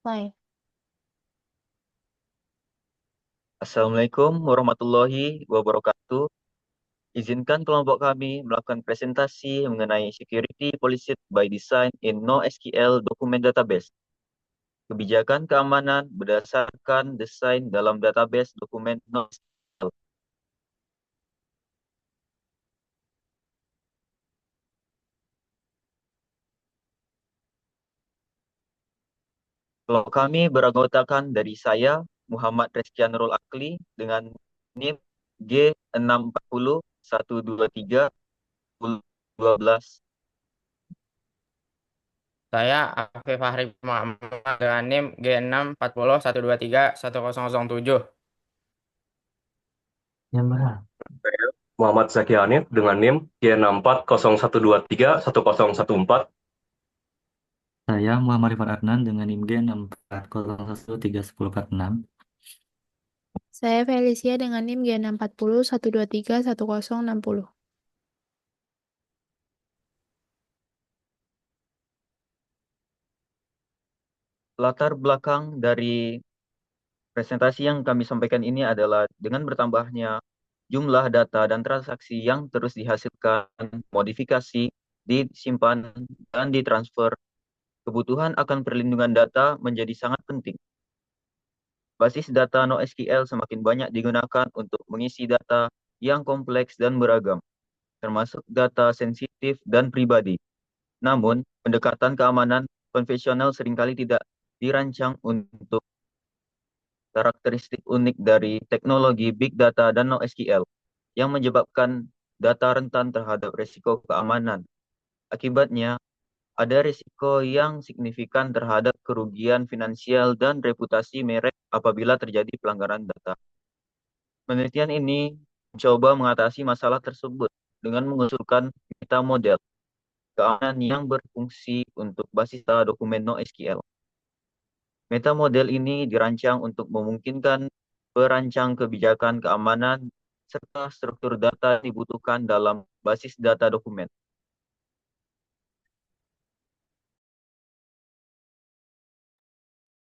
Mulai. Assalamualaikum warahmatullahi wabarakatuh. Izinkan kelompok kami melakukan presentasi mengenai Security Policy by Design in NoSQL Document Database. Kebijakan keamanan berdasarkan desain dalam database dokumen NoSQL. Kelompok kami beranggotakan dari saya, Muhammad Reskian Nurul Akli, dengan NIM G64012312312. Saya Afif Fahri Muhammad dengan NIM G64012310007. Yang benar. Muhammad Zaki Hanif dengan NIM G6401231014. Saya Muhammad Rifat Adnan dengan NIM G6401131046. Saya Felicia dengan NIM G64012310060. Latar belakang dari presentasi yang kami sampaikan ini adalah dengan bertambahnya jumlah data dan transaksi yang terus dihasilkan, modifikasi, disimpan, dan ditransfer, kebutuhan akan perlindungan data menjadi sangat penting. Basis data NoSQL semakin banyak digunakan untuk mengisi data yang kompleks dan beragam, termasuk data sensitif dan pribadi. Namun, pendekatan keamanan konvensional seringkali tidak dirancang untuk karakteristik unik dari teknologi Big Data dan NoSQL yang menyebabkan data rentan terhadap risiko keamanan. Akibatnya, ada risiko yang signifikan terhadap kerugian finansial dan reputasi merek apabila terjadi pelanggaran data. Penelitian ini mencoba mengatasi masalah tersebut dengan mengusulkan meta model keamanan yang berfungsi untuk basis data dokumen NoSQL. Meta model ini dirancang untuk memungkinkan perancang kebijakan keamanan serta struktur data yang dibutuhkan dalam basis data dokumen.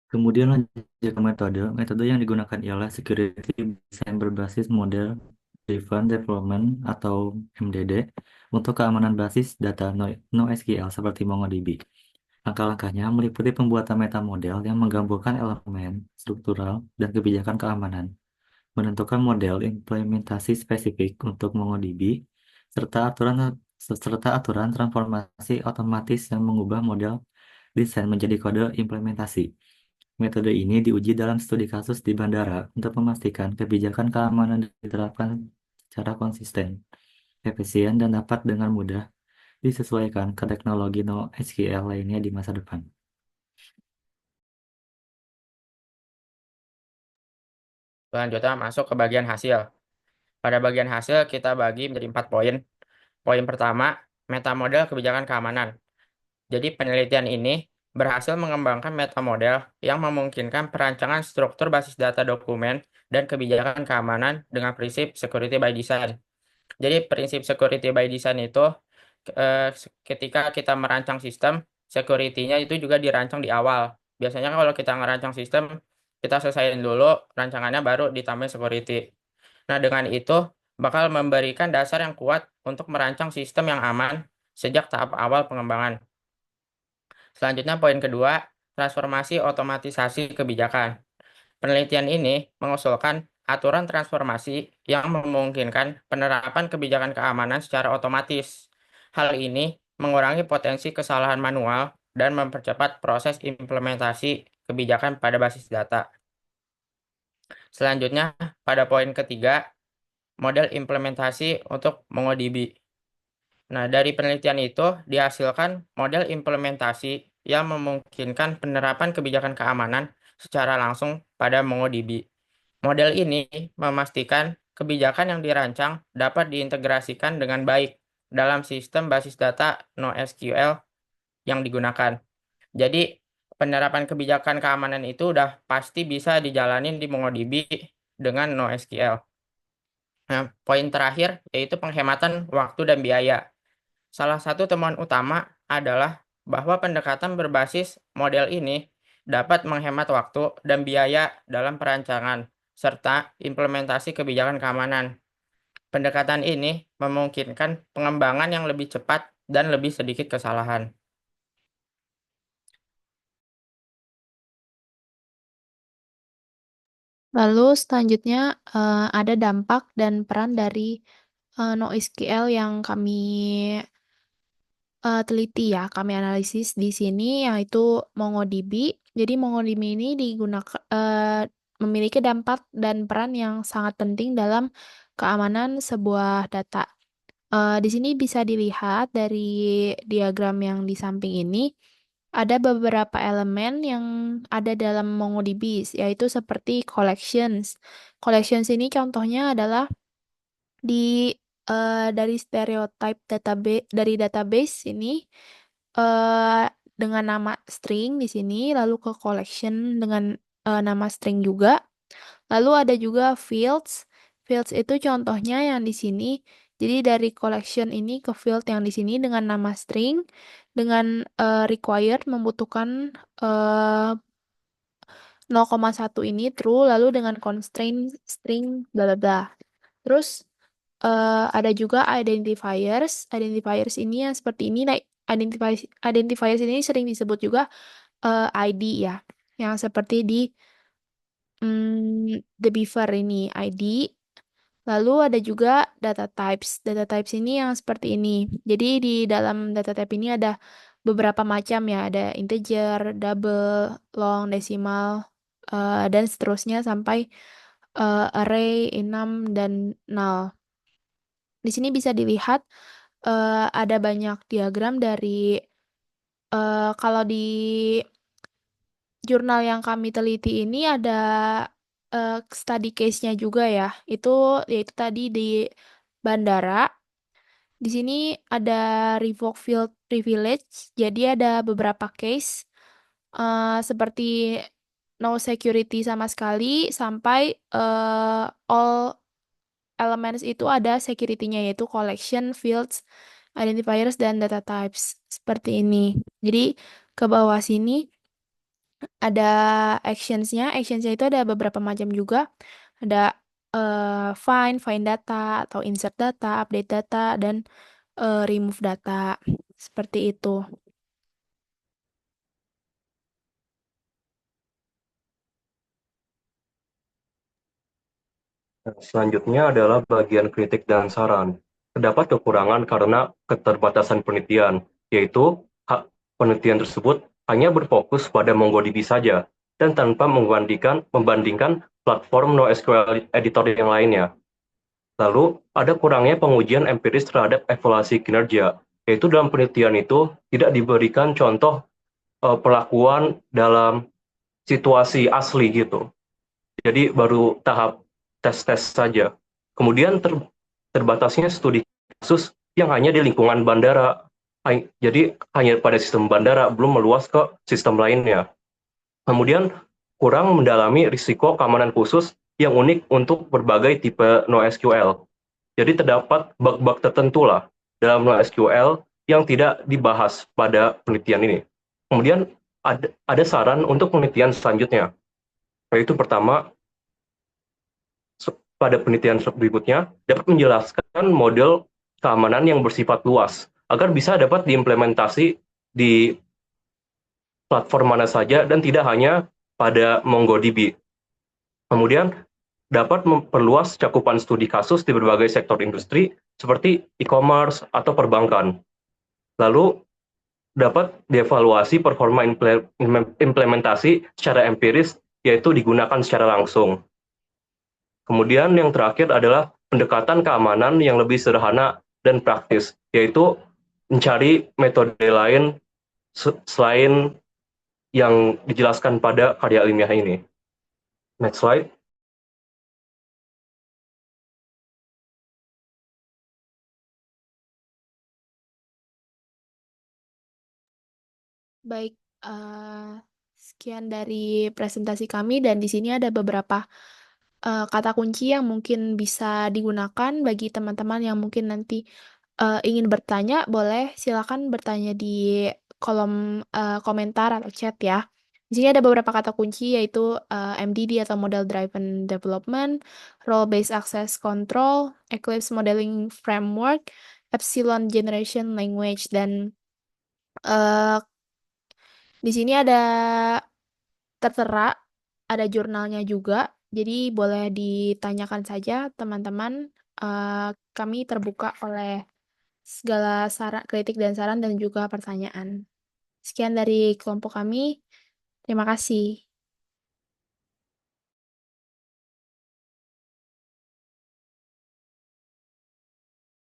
Kemudian lanjut ke metode. Metode yang digunakan ialah Security Design berbasis Model Driven Development atau MDD untuk keamanan basis data NoSQL seperti MongoDB. Langkah-langkahnya meliputi pembuatan meta model yang menggabungkan elemen struktural dan kebijakan keamanan, menentukan model implementasi spesifik untuk MongoDB, serta aturan transformasi otomatis yang mengubah model desain menjadi kode implementasi. Metode ini diuji dalam studi kasus di bandara untuk memastikan kebijakan keamanan diterapkan secara konsisten, efisien, dan dapat dengan mudah disesuaikan ke teknologi NoSQL lainnya di masa depan. Selanjutnya masuk ke bagian hasil. Pada bagian hasil kita bagi menjadi 4 poin. Poin pertama, meta model kebijakan keamanan. Jadi penelitian ini berhasil mengembangkan meta model yang memungkinkan perancangan struktur basis data dokumen dan kebijakan keamanan dengan prinsip security by design. Jadi prinsip security by design itu ketika kita merancang sistem, security-nya itu juga dirancang di awal. Biasanya kalau kita ngerancang sistem, kita selesaiin dulu rancangannya baru ditambahin security. Nah, dengan itu bakal memberikan dasar yang kuat untuk merancang sistem yang aman sejak tahap awal pengembangan. Selanjutnya poin kedua, transformasi otomatisasi kebijakan. Penelitian ini mengusulkan aturan transformasi yang memungkinkan penerapan kebijakan keamanan secara otomatis. Hal ini mengurangi potensi kesalahan manual dan mempercepat proses implementasi kebijakan pada basis data. Selanjutnya, pada poin ketiga, model implementasi untuk MongoDB. Nah, dari penelitian itu dihasilkan model implementasi yang memungkinkan penerapan kebijakan keamanan secara langsung pada MongoDB. Model ini memastikan kebijakan yang dirancang dapat diintegrasikan dengan baik dalam sistem basis data NoSQL yang digunakan. Jadi, penerapan kebijakan keamanan itu udah pasti bisa dijalanin di MongoDB dengan NoSQL. Nah, poin terakhir yaitu penghematan waktu dan biaya. Salah satu temuan utama adalah bahwa pendekatan berbasis model ini dapat menghemat waktu dan biaya dalam perancangan serta implementasi kebijakan keamanan. Pendekatan ini memungkinkan pengembangan yang lebih cepat dan lebih sedikit kesalahan. Lalu selanjutnya ada dampak dan peran dari NoSQL yang kami teliti ya, kami analisis di sini yaitu MongoDB. Jadi MongoDB ini memiliki dampak dan peran yang sangat penting dalam keamanan sebuah data. Di sini bisa dilihat dari diagram yang di samping ini, ada beberapa elemen yang ada dalam MongoDB, yaitu seperti collections. Collections ini contohnya adalah dari stereotype database ini dengan nama string di sini, lalu ke collection dengan nama string juga. Lalu ada juga fields. Fields itu contohnya yang di sini. Jadi dari collection ini ke field yang di sini dengan nama string, dengan required membutuhkan 0,1 ini true, lalu dengan constraint string bla bla bla. Terus ada juga identifiers. Identifiers ini yang seperti ini. Nah, identifiers ini sering disebut juga ID ya, yang seperti di the beaver ini ID. Lalu ada juga data types. Data types ini yang seperti ini. Jadi di dalam data type ini ada beberapa macam ya. Ada integer, double, long, decimal, dan seterusnya sampai array, enum, dan null. Di sini bisa dilihat ada banyak diagram dari kalau di jurnal yang kami teliti ini ada study case-nya juga ya. Yaitu tadi di bandara. Di sini ada revoke field privilege. Jadi ada beberapa case seperti no security sama sekali sampai all elements itu ada security-nya, yaitu collection, fields, identifiers, dan data types. Seperti ini. Jadi ke bawah sini ada actions-nya. Actions-nya itu ada beberapa macam juga. Ada find data, atau insert data, update data, dan remove data. Seperti itu. Selanjutnya adalah bagian kritik dan saran. Terdapat kekurangan karena keterbatasan penelitian, yaitu penelitian tersebut hanya berfokus pada MongoDB saja dan tanpa membandingkan platform NoSQL editor yang lainnya. Lalu, ada kurangnya pengujian empiris terhadap evaluasi kinerja, yaitu dalam penelitian itu tidak diberikan contoh perlakuan dalam situasi asli gitu. Jadi baru tahap tes-tes saja. Kemudian terbatasnya studi kasus yang hanya di lingkungan bandara. Jadi hanya pada sistem bandara, belum meluas ke sistem lainnya. Kemudian kurang mendalami risiko keamanan khusus yang unik untuk berbagai tipe NoSQL. Jadi terdapat bug-bug tertentu lah dalam NoSQL yang tidak dibahas pada penelitian ini. Kemudian ada saran untuk penelitian selanjutnya, yaitu pertama, pada penelitian berikutnya dapat menjelaskan model keamanan yang bersifat luas agar bisa dapat diimplementasi di platform mana saja dan tidak hanya pada MongoDB. Kemudian dapat memperluas cakupan studi kasus di berbagai sektor industri seperti e-commerce atau perbankan. Lalu dapat dievaluasi performa implementasi secara empiris, yaitu digunakan secara langsung. Kemudian yang terakhir adalah pendekatan keamanan yang lebih sederhana dan praktis, yaitu mencari metode lain selain yang dijelaskan pada karya ilmiah ini. Next slide. Baik, sekian dari presentasi kami, dan di sini ada beberapa kata kunci yang mungkin bisa digunakan bagi teman-teman yang mungkin nanti ingin bertanya. Boleh silakan bertanya di kolom komentar atau chat ya. Di sini ada beberapa kata kunci yaitu MDD atau Model Driven Development, Role Based Access Control, Eclipse Modeling Framework, Epsilon Generation Language, dan eh, di sini ada tertera, ada jurnalnya juga. Jadi boleh ditanyakan saja teman-teman. Kami terbuka oleh segala saran, kritik dan saran dan juga pertanyaan. Sekian dari kelompok kami. Terima kasih.